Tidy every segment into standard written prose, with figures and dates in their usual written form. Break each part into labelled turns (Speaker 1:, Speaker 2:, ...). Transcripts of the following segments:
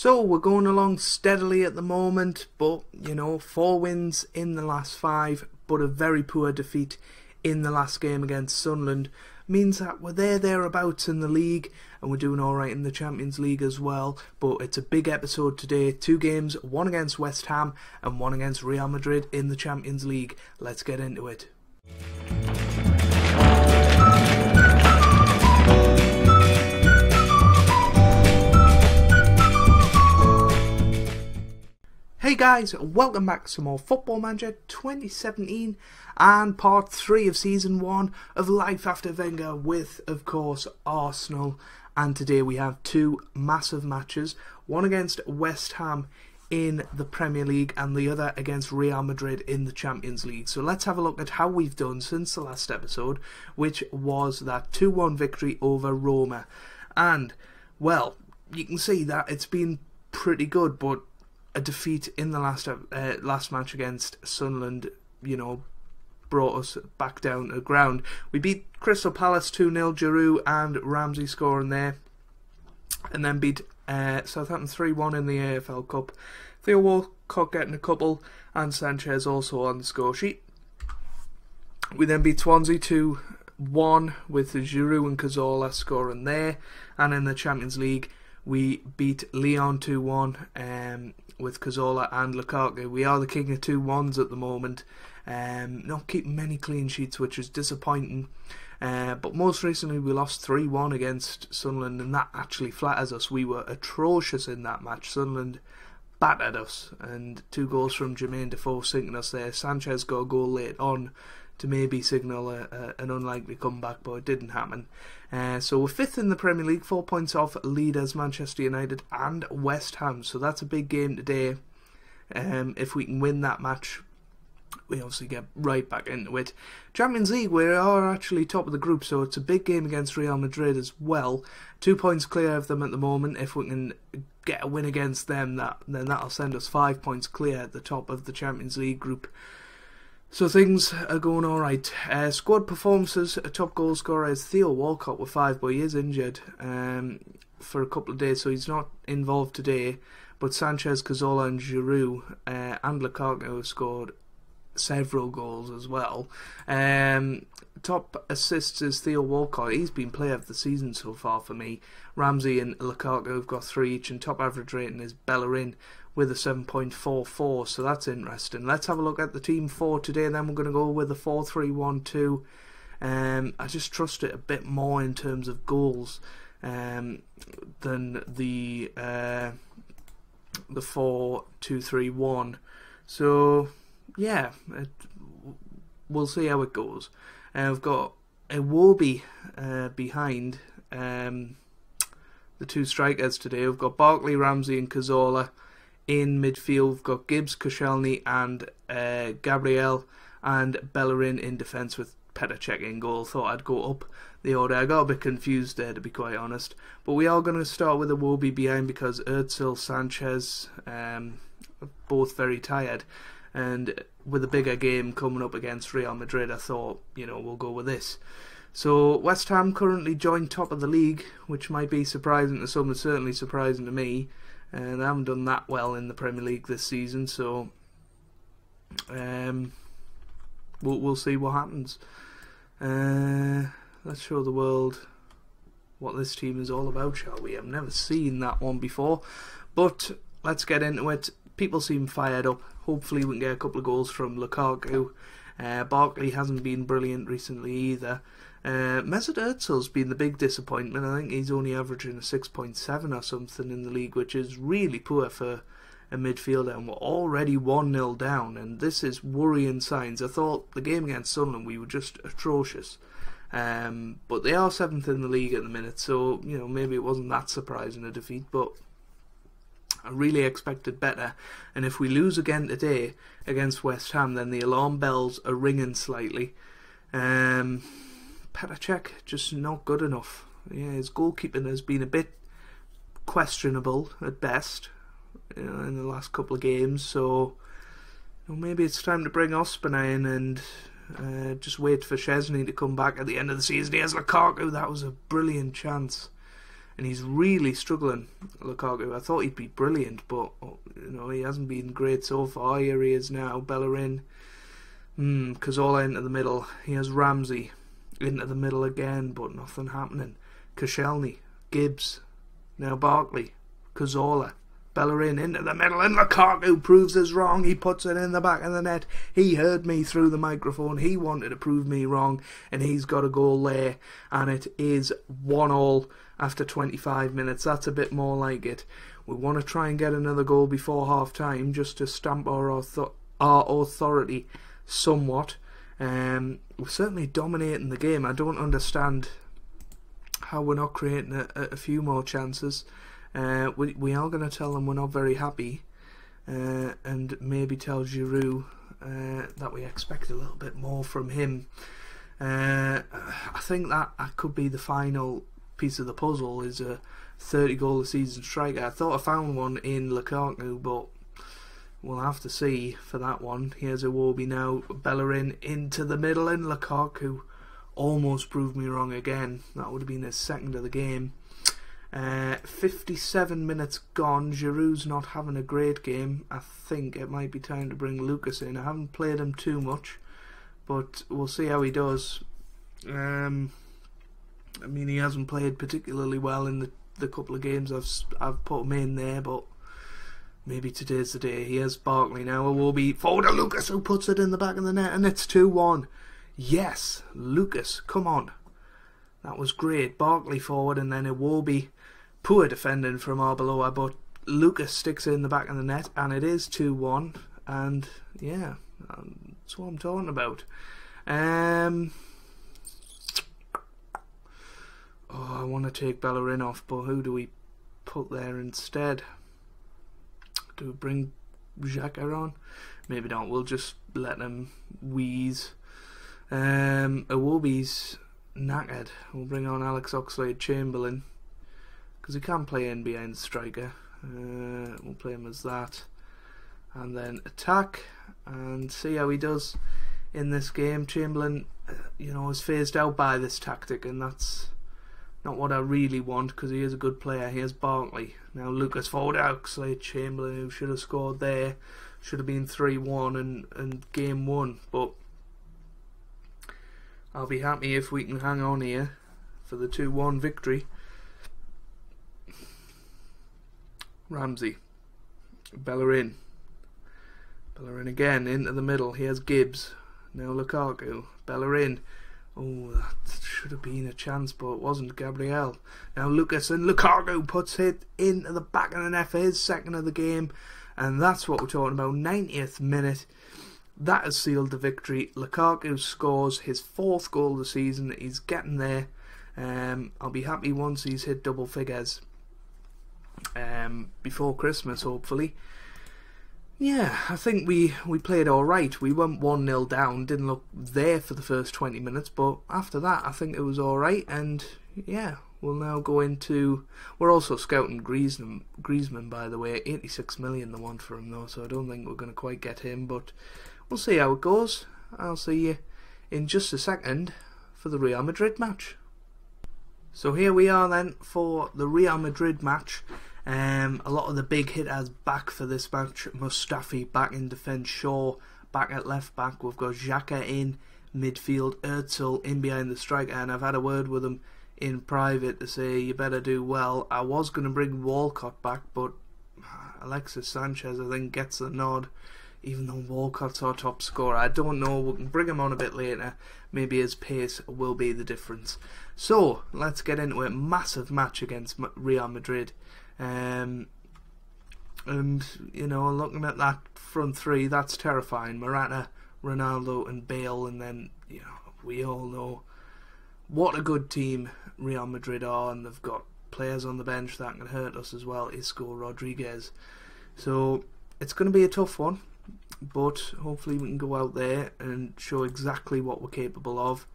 Speaker 1: So we're going along steadily at the moment, but 4 wins in the last 5, but a very poor defeat in the last game against Sunderland means that we're thereabouts in the league, and we're doing alright in the Champions League as well. But it's a big episode today. 2 games, one against West Ham and one against Real Madrid in the Champions League. Let's get into it. Hey guys, welcome back to some more Football Manager 2017 and part 3 of season 1 of Life After Wenger with, of course, Arsenal. And today we have 2 massive matches, one against West Ham in the Premier League and the other against Real Madrid in the Champions League. So let's have a look at how we've done since the last episode, which was that 2-1 victory over Roma. And, well, you can see that it's been pretty good, but a defeat in the last match against Sunderland, brought us back down to ground. We beat Crystal Palace 2-0, Giroud and Ramsey scoring there, and then beat Southampton 3-1 in the AFL Cup. Theo Walcott getting a couple, and Sanchez also on the score sheet. We then beat Swansea 2-1 with Giroud and Cazorla scoring there, and in the Champions League we beat Lyon 2-1 with Cazorla and Lukaku. We are the king of 2-1s at the moment. Not keeping many clean sheets, which is disappointing. But most recently we lost 3-1 against Sunderland, and that actually flatters us. We were atrocious in that match. Sunderland battered us, and 2 goals from Jermaine Defoe sinking us there. Sanchez got a goal late on to maybe signal an unlikely comeback, but it didn't happen. So we're 5th in the Premier League, 4 points off leaders Manchester United and West Ham. So that's a big game today. If we can win that match, we obviously get right back into it. Champions League, we are actually top of the group, so it's a big game against Real Madrid as well. 2 points clear of them at the moment. If we can get a win against them, then that'll send us 5 points clear at the top of the Champions League group. So things are going alright. Squad performances, a top goal scorer is Theo Walcott with 5, but he is injured for a couple of days, so he's not involved today. But Sanchez, Cazorla and Giroud and Lukaku have scored several goals as well. Top assists is Theo Walcott. He's been player of the season so far for me. Ramsey and Lukaku have got 3 each, and top average rating is Bellerin with a 7.44, so that's interesting. Let's have a look at the team for today, and then we're going to go with a 4-3-1-2. I just trust it a bit more in terms of goals than the 4-2-3-1. So yeah, we'll see how it goes. We've got Iwobi behind the 2 strikers today. We've got Barkley, Ramsey and Cazorla. In midfield, we've got Gibbs, Koscielny and Gabriel, and Bellerin in defence with Petr Cech in goal. Thought I'd go up the order. I got a bit confused there, to be quite honest. But we are going to start with Iwobi behind because Özil, Sanchez, both very tired. And with a bigger game coming up against Real Madrid, I thought, we'll go with this. So West Ham currently joined top of the league, which might be surprising to some, it's certainly surprising to me. And they haven't done that well in the Premier League this season, so we'll see what happens. Let's show the world what this team is all about, shall we? I've never seen that one before, but let's get into it. People seem fired up. Hopefully we can get a couple of goals from Lukaku. Barkley hasn't been brilliant recently either. Mesut Ozil's been the big disappointment. I think he's only averaging a 6.7 or something in the league, which is really poor for a midfielder, and we're already 1-0 down, and this is worrying signs. I thought the game against Sunderland we were just atrocious, but they are 7th in the league at the minute, so maybe it wasn't that surprising a defeat, but I really expected better. And if we lose again today against West Ham, then the alarm bells are ringing slightly. Petr Cech just not good enough. Yeah, his goalkeeping has been a bit questionable at best in the last couple of games, so maybe it's time to bring Ospina in and just wait for Szczesny to come back at the end of the season. He has Lukaku. That was a brilliant chance. and he's really struggling, Lukaku. I thought he'd be brilliant, but he hasn't been great so far. Here he is now, Bellerin. Cazorla into the middle. He has Ramsey into the middle again, but nothing happening. Koscielny, Gibbs, now Barkley, Cazorla, Bellerin into the middle, and Lukaku proves us wrong. He puts it in the back of the net. He heard me through the microphone. He wanted to prove me wrong, and he's got a goal there, and it is 1-1 after 25 minutes. That's a bit more like it. We want to try and get another goal before half-time, just to stamp our authority somewhat. We're certainly dominating the game. I don't understand how we're not creating a few more chances. We are going to tell them we're not very happy, and maybe tell Giroud that we expect a little bit more from him. I think that could be the final piece of the puzzle, is a 30-goal a season striker. I thought I found one in Lukaku, but we'll have to see for that one. Here's Iwobi now, Bellerin into the middle, and Lukaku almost proved me wrong again. That would have been his second of the game. 57 minutes gone. Giroud's not having a great game. I think it might be time to bring Lucas in. I haven't played him too much, but we'll see how he does. I mean, he hasn't played particularly well in the couple of games I've put him in there, but maybe today's the day. He has Barkley now. It will be forward to Lucas, who puts it in the back of the net, and it's 2-1. Yes, Lucas, come on. That was great. Barkley forward, and then it will be poor defending from Arbeloa, but Lucas sticks it in the back of the net, and it is 2-1. And yeah, that's what I'm talking about. I want to take Bellerin off, but who do we put there instead? Do we bring Xhaka on? Maybe not. We'll just let him wheeze. Iwobi's knackered. We'll bring on Alex Oxlade-Chamberlain, because he can play in behind the striker. We'll play him as that, and then attack and see how he does in this game. Chamberlain, is phased out by this tactic, and that's not what I really want, because he is a good player. Here's Barkley. Now Lucas forward, Oxlade-Chamberlain, who should have scored there. Should have been 3-1 and game won, but I'll be happy if we can hang on here for the 2-1 victory. Ramsey, Bellerin again into the middle. Here's Gibbs. Now Lukaku, Bellerin. Oh, that should have been a chance, but it wasn't. Gabriel. Now Lucas, and Lukaku puts it into the back of the net for his second of the game, and that's what we're talking about. 90th minute. That has sealed the victory. Lukaku scores his 4th goal of the season. He's getting there. I'll be happy once he's hit double figures before Christmas, hopefully. Yeah, I think we played alright. We went 1-0 down, didn't look there for the first 20 minutes, but after that I think it was alright, and yeah, we'll now go into... We're also scouting Griezmann, by the way. 86 million the one for him though, so I don't think we're going to quite get him, but we'll see how it goes. I'll see you in just a second for the Real Madrid match. So here we are then for the Real Madrid match. A lot of the big hitters back for this match. Mustafi back in defence, Shaw back at left back. We've got Xhaka in midfield, Özil in behind the striker, and I've had a word with him in private to say you better do well. I was going to bring Walcott back, but Alexis Sanchez I think gets the nod, even though Walcott's our top scorer. I don't know, we can bring him on a bit later. Maybe his pace will be the difference. So let's get into it. Massive match against Real Madrid. And looking at that front three, that's terrifying. Morata, Ronaldo and Bale, and then we all know what a good team Real Madrid are, and they've got players on the bench that can hurt us as well. Isco, Rodriguez. So it's going to be a tough one, but hopefully we can go out there and show exactly what we're capable of,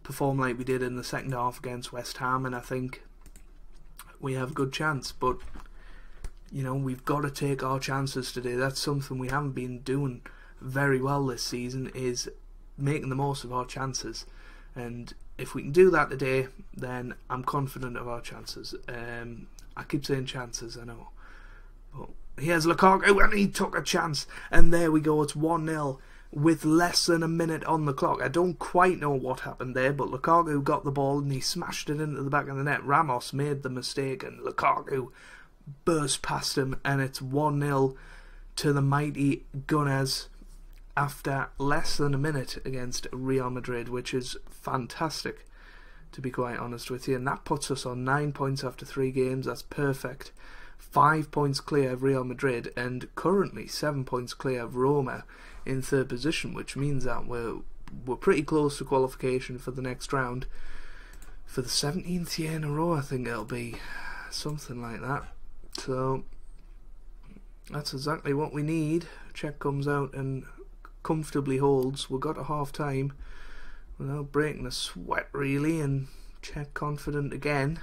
Speaker 1: perform like we did in the second half against West Ham, and I think we have a good chance. But we've got to take our chances today. That's something we haven't been doing very well this season, is making the most of our chances. And if we can do that today, then I'm confident of our chances. I keep saying chances, I know. But here's Lukaku, and he took a chance. And there we go, it's 1-0 with less than a minute on the clock. I don't quite know what happened there, but Lukaku got the ball and he smashed it into the back of the net. Ramos made the mistake and Lukaku burst past him, and it's 1-0 to the mighty Gunners after less than a minute against Real Madrid, which is fantastic, to be quite honest with you. And that puts us on 9 points after 3 games. That's perfect. 5 points clear of Real Madrid, and currently 7 points clear of Roma in third position, which means that we're pretty close to qualification for the next round. For the 17th year in a row, I think it'll be something like that. So that's exactly what we need. Czech comes out and comfortably holds. We got to half time without breaking a sweat really, and Czech confident again.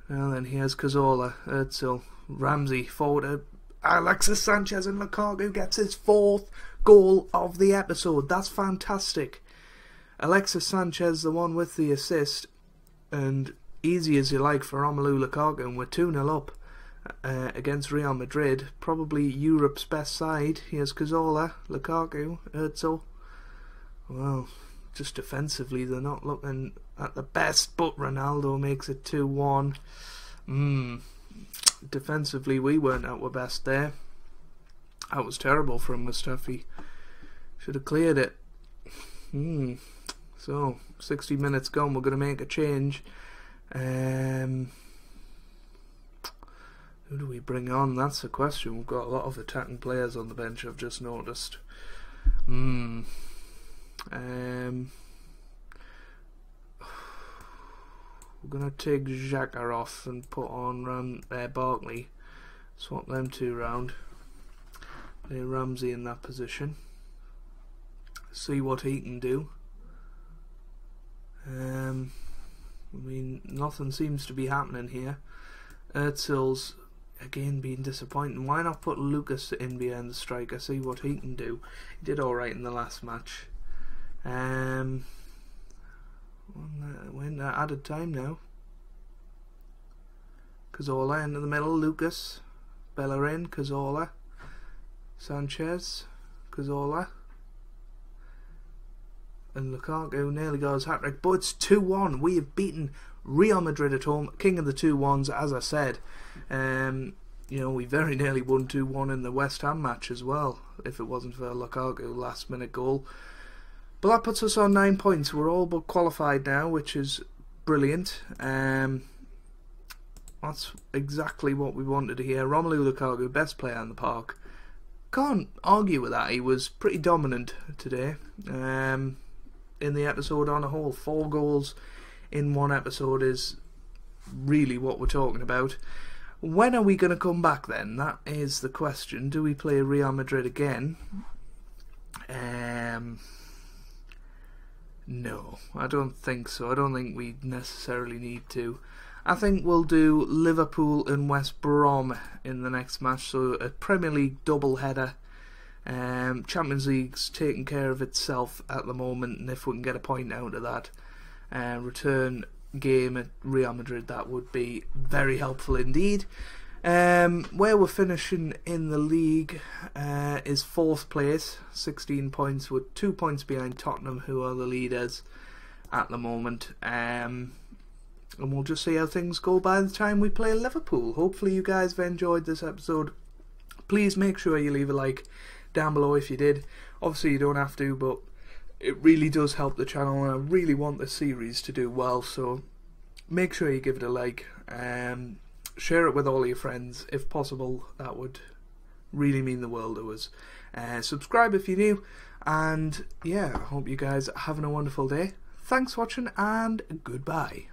Speaker 1: Now then, here's Cazorla, Özil, Ramsey forward, Alexis Sanchez, and Lukaku gets his 4th goal of the episode. That's fantastic. Alexis Sanchez, the one with the assist, and easy as you like for Romelu Lukaku, and we're 2-0 up against Real Madrid, probably Europe's best side. Here's Cazorla, Lukaku, Özil. Well, just defensively they're not looking at the best, but Ronaldo makes it 2-1. Defensively we weren't at our best there. That was terrible from Mustafi. Should have cleared it. So 60 minutes gone, we're going to make a change. Who do we bring on? That's the question. We've got a lot of attacking players on the bench, I've just noticed. We're going to take Xhaka off and put on Barkley. Swap them two round. Play Ramsey in that position. See what he can do. I mean, nothing seems to be happening here. Özil's again being disappointing. Why not put Lucas in behind the striker? See what he can do. He did alright in the last match. We're in added time now. Cazorla into the middle, Lucas, Bellerin, Cazorla, Sanchez, Cazorla, and Lukaku nearly got his hat-trick, but it's 2-1. We have beaten Real Madrid at home, king of the 2-1s, as I said. You know, we very nearly won 2-1 in the West Ham match as well, if it wasn't for a Lukaku last-minute goal. But that puts us on 9 points. We're all but qualified now, which is brilliant. That's exactly what we wanted to hear. Romelu Lukaku, best player in the park. Can't argue with that. He was pretty dominant today. In the episode on a whole, 4 goals in one episode is really what we're talking about. When are we going to come back then? That is the question. Do we play Real Madrid again? No, I don't think so. I don't think we necessarily need to. I think we'll do Liverpool and West Brom in the next match, so a Premier League double header. Champions League's taking care of itself at the moment, and if we can get a point out of that return game at Real Madrid, that would be very helpful indeed. Where we're finishing in the league is 4th place, 16 points, with 2 points behind Tottenham, who are the leaders at the moment. And we'll just see how things go by the time we play Liverpool. Hopefully you guys have enjoyed this episode. Please make sure you leave a like down below if you did. Obviously you don't have to, but it really does help the channel, and I really want the series to do well, so make sure you give it a like. Share it with all your friends if possible. That would really mean the world to us. Subscribe if you're new, and yeah, I hope you guys are having a wonderful day. Thanks for watching, and goodbye.